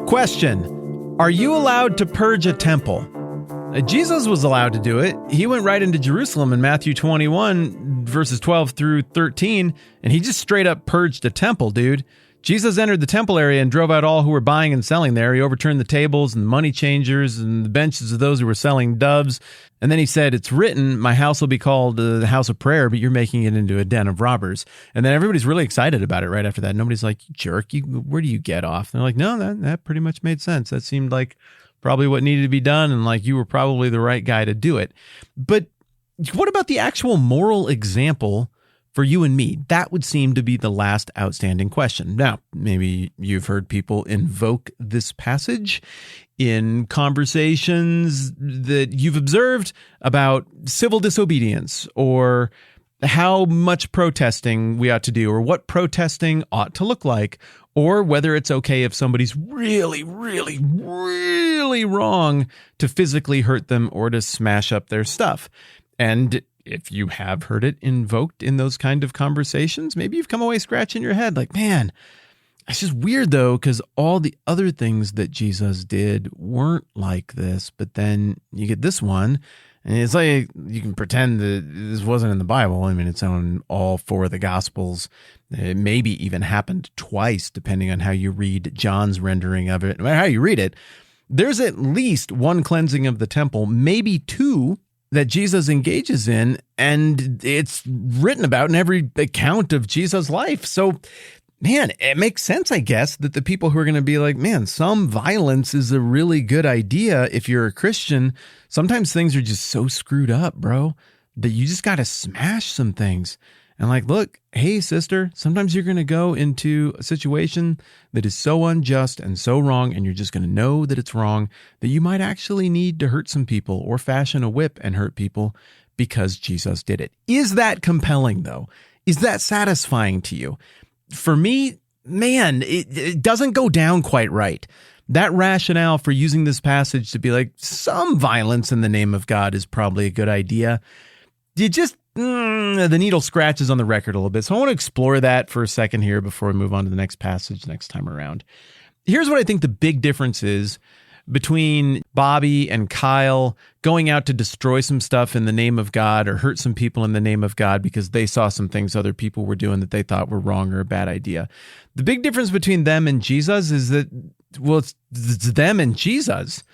Question: are you allowed to purge a temple? Jesus was allowed to do it. He went right into Jerusalem in Matthew 21, verses 12 through 13, and he just straight up purged a temple, dude. Jesus entered the temple area and drove out all who were buying and selling there. He overturned the tables and the money changers and the benches of those who were selling doves. And then he said, "It's written, my house will be called the house of prayer, but you're making it into a den of robbers." And then everybody's really excited about it right after that. Nobody's like, "You jerk, where do you get off?" And they're like, "No, that pretty much made sense. That seemed like probably what needed to be done, and like you were probably the right guy to do it." But what about the actual moral example for you and me? That would seem to be the last outstanding question. Now, maybe you've heard people invoke this passage in conversations that you've observed about civil disobedience, or how much protesting we ought to do, or what protesting ought to look like, or whether it's okay if somebody's really, really, really wrong to physically hurt them or to smash up their stuff. And if you have heard it invoked in those kind of conversations, maybe you've come away scratching your head like, man, it's just weird though, because all the other things that Jesus did weren't like this. But then you get this one, and it's like you can pretend that this wasn't in the Bible. I mean, it's on all four of the Gospels. It maybe even happened twice, depending on how you read John's rendering of it. No matter how you read it, there's at least one cleansing of the temple, maybe two, that Jesus engages in, and it's written about in every account of Jesus' life. So, man, it makes sense, I guess, that the people who are going to be like, man, some violence is a really good idea if you're a Christian. Sometimes things are just so screwed up, bro, that you just got to smash some things. And like, look, hey, sister, sometimes you're going to go into a situation that is so unjust and so wrong, and you're just going to know that it's wrong, that you might actually need to hurt some people or fashion a whip and hurt people because Jesus did it. Is that compelling, though? Is that satisfying to you? For me, man, it doesn't go down quite right. That rationale for using this passage to be like, some violence in the name of God is probably a good idea, the needle scratches on the record a little bit. So I want to explore that for a second here before we move on to the next passage next time around. Here's what I think the big difference is between Bobby and Kyle going out to destroy some stuff in the name of God or hurt some people in the name of God because they saw some things other people were doing that they thought were wrong or a bad idea. The big difference between them and Jesus is that, well, it's them and Jesus.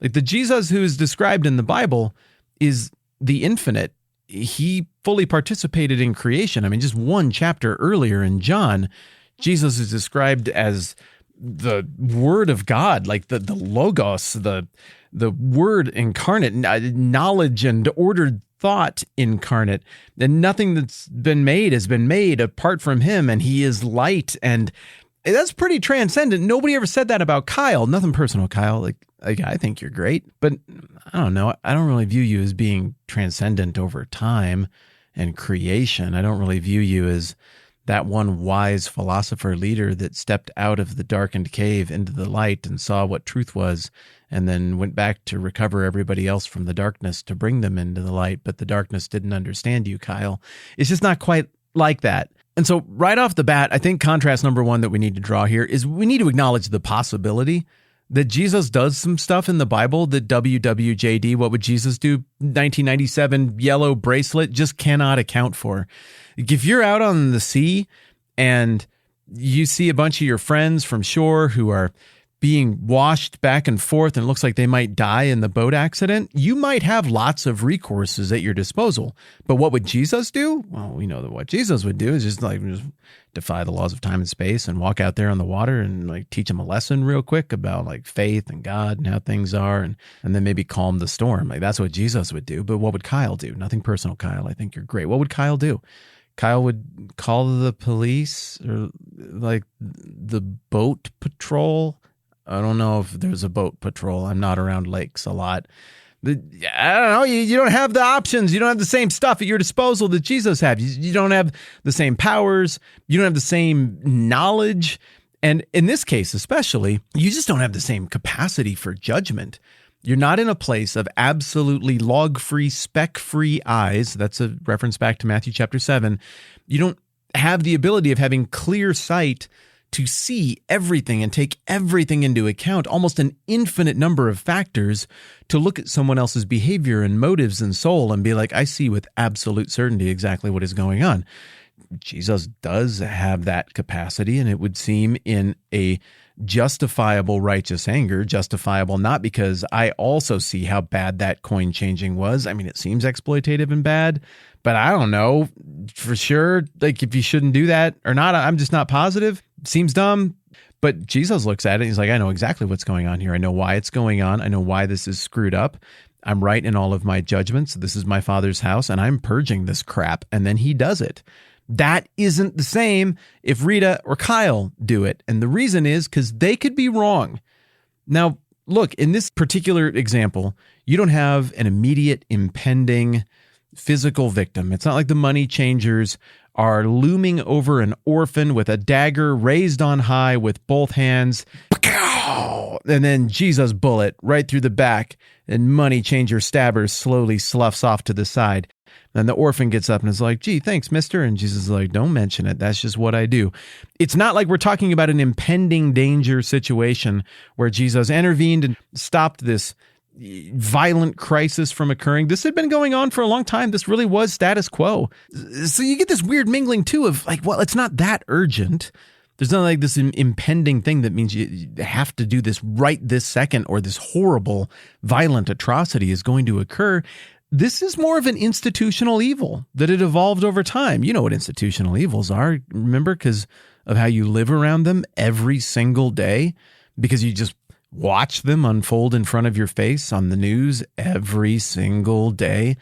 Like the Jesus who is described in the Bible is the infinite. He fully participated in creation. I mean, just one chapter earlier in John, Jesus is described as the Word of God, like the Logos, the Word incarnate, knowledge and ordered thought incarnate. And nothing that's been made has been made apart from him, and he is light. And that's pretty transcendent. Nobody ever said that about Kyle. Nothing personal, Kyle. Like I think you're great, but I don't know. I don't really view you as being transcendent over time and creation. I don't really view you as that one wise philosopher leader that stepped out of the darkened cave into the light and saw what truth was, and then went back to recover everybody else from the darkness to bring them into the light. But the darkness didn't understand you, Kyle. It's just not quite like that. And so right off the bat, I think contrast number one that we need to draw here is we need to acknowledge the possibility that Jesus does some stuff in the Bible that WWJD, what would Jesus do? 1997 yellow bracelet just cannot account for. If you're out on the sea and you see a bunch of your friends from shore who are being washed back and forth and it looks like they might die in the boat accident, you might have lots of recourses at your disposal. But what would Jesus do? Well, we know that what Jesus would do is just defy the laws of time and space and walk out there on the water and like teach them a lesson real quick about like faith and God and how things are, and then maybe calm the storm. Like that's what Jesus would do. But what would Kyle do? Nothing personal, Kyle. I think you're great. What would Kyle do? Kyle would call the police or like the boat patrol. I don't know if there's a boat patrol. I'm not around lakes a lot. I don't know. You don't have the options. You don't have the same stuff at your disposal that Jesus had. You don't have the same powers. You don't have the same knowledge. And in this case, especially, you just don't have the same capacity for judgment. You're not in a place of absolutely log-free, speck-free eyes. That's a reference back to Matthew chapter 7. You don't have the ability of having clear sight to see everything and take everything into account, almost an infinite number of factors, to look at someone else's behavior and motives and soul and be like, I see with absolute certainty exactly what is going on. Jesus does have that capacity, and it would seem in a justifiable righteous anger, justifiable not because I also see how bad that coin changing was. I mean, it seems exploitative and bad, but I don't know for sure, like, if you shouldn't do that or not. I'm just not positive. Seems dumb. But Jesus looks at it and he's like, I know exactly what's going on here. I know why it's going on. I know why this is screwed up. I'm right in all of my judgments. This is my Father's house, and I'm purging this crap. And then he does it. That isn't the same if Rita or Kyle do it. And the reason is because they could be wrong. Now, look, in this particular example, you don't have an immediate impending physical victim. It's not like the money changers are looming over an orphan with a dagger raised on high with both hands. And then Jesus bullet right through the back, and money changer stabber slowly sloughs off to the side. And the orphan gets up and is like, gee, thanks, mister. And Jesus is like, don't mention it. That's just what I do. It's not like we're talking about an impending danger situation where Jesus intervened and stopped this violent crisis from occurring. This had been going on for a long time. This really was status quo. So you get this weird mingling too of like, well, it's not that urgent. There's not like this impending thing that means you have to do this right this second, or this horrible violent atrocity is going to occur. This is more of an institutional evil that had evolved over time. You know what institutional evils are, remember, because of how you live around them every single day, because you just watch them unfold in front of your face on the news every single day.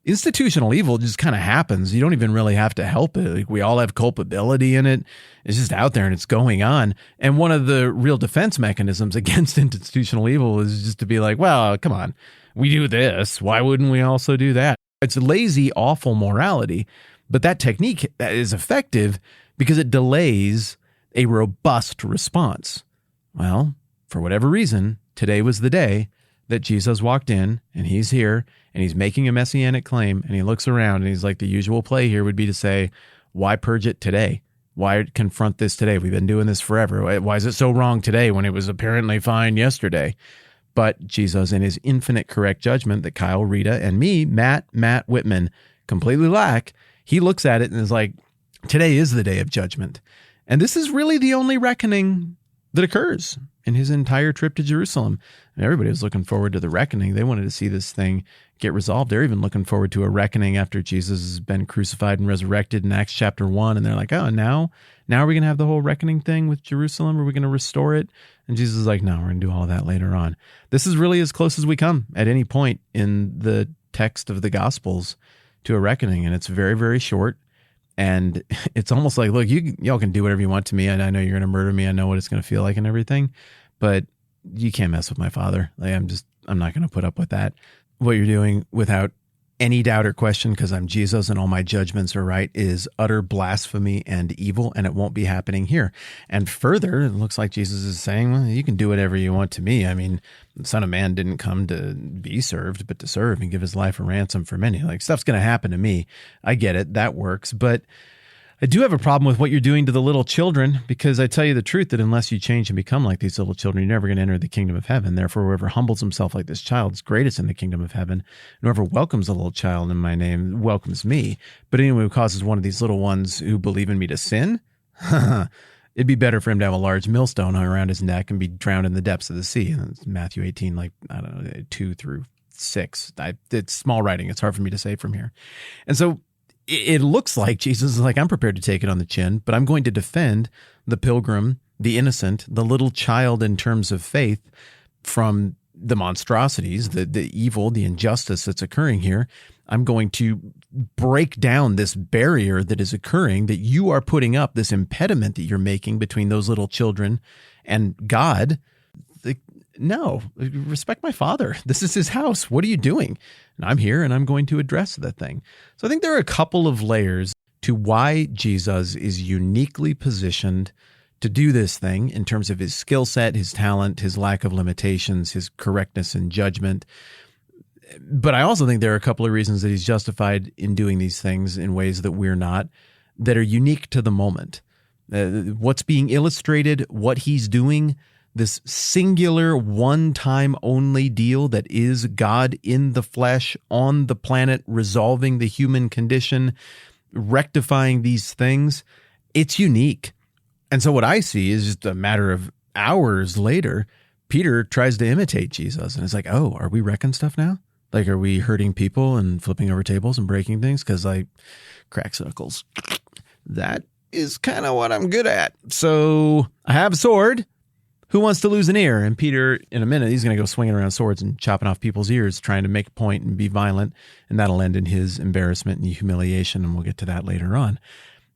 Institutional evil just kind of happens. You don't even really have to help it. Like, we all have culpability in it. It's just out there and it's going on. And one of the real defense mechanisms against institutional evil is just to be like, well, come on. We do this. Why wouldn't we also do that? It's lazy, awful morality. But that technique is effective because it delays a robust response. Well, for whatever reason, today was the day that Jesus walked in, and he's here, and he's making a messianic claim, and he looks around, and he's like, the usual play here would be to say, why purge it today? Why confront this today? We've been doing this forever. Why is it so wrong today when it was apparently fine yesterday? But Jesus, in his infinite correct judgment that Kyle, Rita, and me, Matt Whitman, completely lack, he looks at it and is like, today is the day of judgment. And this is really the only reckoning that occurs in his entire trip to Jerusalem. And everybody was looking forward to the reckoning. They wanted to see this thing get resolved. They're even looking forward to a reckoning after Jesus has been crucified and resurrected in Acts chapter 1. And they're like, oh, now are we going to have the whole reckoning thing with Jerusalem? Are we going to restore it? And Jesus is like, no, we're going to do all of that later on. This is really as close as we come at any point in the text of the Gospels to a reckoning. And it's very, very short. And it's almost like, look, y'all can do whatever you want to me. And I know you're going to murder me. I know what it's going to feel like and everything, but you can't mess with my Father. Like, I'm not going to put up with that. What you're doing, without any doubt or question, because I'm Jesus and all my judgments are right, is utter blasphemy and evil, and it won't be happening here. And further, it looks like Jesus is saying, well, you can do whatever you want to me. I mean, the Son of Man didn't come to be served, but to serve and give his life a ransom for many. Like, stuff's going to happen to me. I get it. That works. But I do have a problem with what you're doing to the little children, because I tell you the truth that unless you change and become like these little children, you're never going to enter the kingdom of heaven. Therefore, whoever humbles himself like this child is greatest in the kingdom of heaven. And whoever welcomes a little child in my name welcomes me. But anyone who causes one of these little ones who believe in me to sin, it'd be better for him to have a large millstone hung around his neck and be drowned in the depths of the sea. And it's Matthew 18, 2-6. It's small writing. It's hard for me to say from here. And so it looks like Jesus is like, I'm prepared to take it on the chin, but I'm going to defend the pilgrim, the innocent, the little child in terms of faith from the monstrosities, the evil, the injustice that's occurring here. I'm going to break down this barrier that is occurring, that you are putting up, this impediment that you're making between those little children and God. No, respect my Father. This is his house. What are you doing? And I'm here and I'm going to address that thing. So I think there are a couple of layers to why Jesus is uniquely positioned to do this thing in terms of his skill set, his talent, his lack of limitations, his correctness in judgment. But I also think there are a couple of reasons that he's justified in doing these things in ways that we're not, that are unique to the moment. what's being illustrated, what he's doing, this singular one-time only deal that is God in the flesh on the planet, resolving the human condition, rectifying these things, it's unique. And so what I see is just a matter of hours later, Peter tries to imitate Jesus. And it's like, oh, are we wrecking stuff now? Like, are we hurting people and flipping over tables and breaking things? Because I crack knuckles. That is kind of what I'm good at. So I have a sword. Who wants to lose an ear? And Peter, in a minute, he's going to go swinging around swords and chopping off people's ears, trying to make a point and be violent. And that'll end in his embarrassment and humiliation. And we'll get to that later on.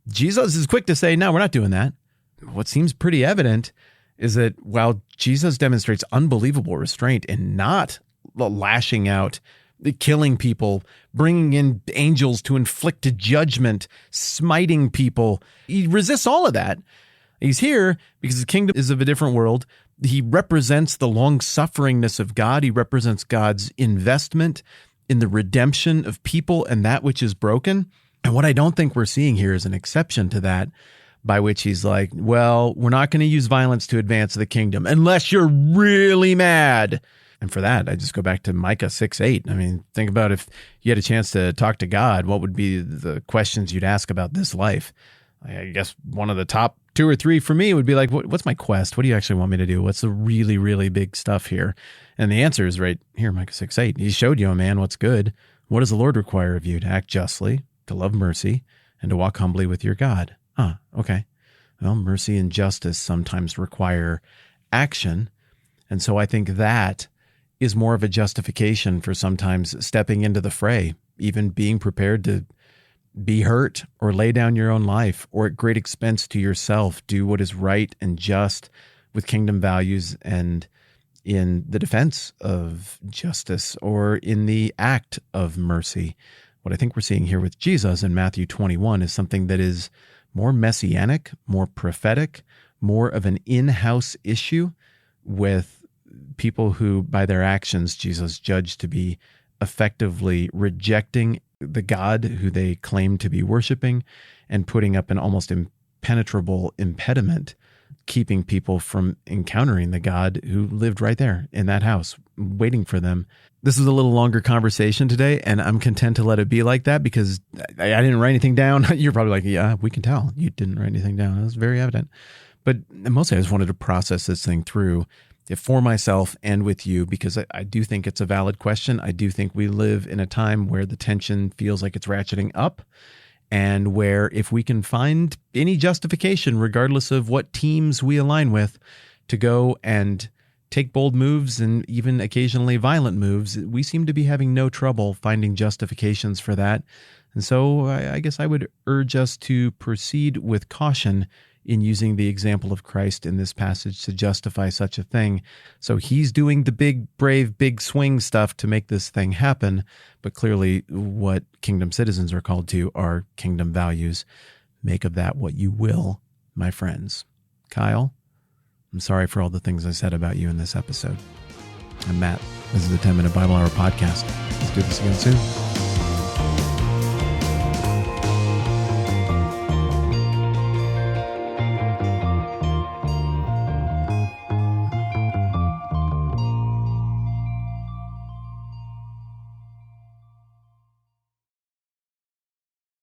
Jesus is quick to say, no, we're not doing that. What seems pretty evident is that while Jesus demonstrates unbelievable restraint and not lashing out, killing people, bringing in angels to inflict a judgment, smiting people, he resists all of that. He's here because the kingdom is of a different world. He represents the long-sufferingness of God. He represents God's investment in the redemption of people and that which is broken. And what I don't think we're seeing here is an exception to that, by which he's like, well, we're not going to use violence to advance the kingdom unless you're really mad. And for that, I just go back to Micah 6:8. I mean, think about if you had a chance to talk to God, what would be the questions you'd ask about this life? I guess one of the top 2 or 3 for me would be like, what's my quest? What do you actually want me to do? What's the really, really big stuff here? And the answer is right here, Micah 6:8. He showed you, oh man, what's good. What does the Lord require of you? To act justly, to love mercy, and to walk humbly with your God. Okay. Well, mercy and justice sometimes require action. And so I think that is more of a justification for sometimes stepping into the fray, even being prepared to be hurt or lay down your own life or at great expense to yourself, do what is right and just with kingdom values and in the defense of justice or in the act of mercy. What I think we're seeing here with Jesus in Matthew 21 is something that is more messianic, more prophetic, more of an in-house issue with people who, by their actions, Jesus judged to be effectively rejecting the God who they claim to be worshiping and putting up an almost impenetrable impediment, keeping people from encountering the God who lived right there in that house, waiting for them. This is a little longer conversation today, and I'm content to let it be like that because I didn't write anything down. You're probably like, yeah, we can tell. You didn't write anything down. That's very evident. But mostly I just wanted to process this thing through for myself and with you, because I do think it's a valid question. I do think we live in a time where the tension feels like it's ratcheting up, and where if we can find any justification, regardless of what teams we align with, to go and take bold moves and even occasionally violent moves, we seem to be having no trouble finding justifications for that. And so I guess I would urge us to proceed with caution in using the example of Christ in this passage to justify such a thing. So he's doing the big, brave, big swing stuff to make this thing happen. But clearly what kingdom citizens are called to are kingdom values. Make of that what you will, my friends. Kyle, I'm sorry for all the things I said about you in this episode. I'm Matt. This is the 10-Minute Bible Hour Podcast. Let's do this again soon.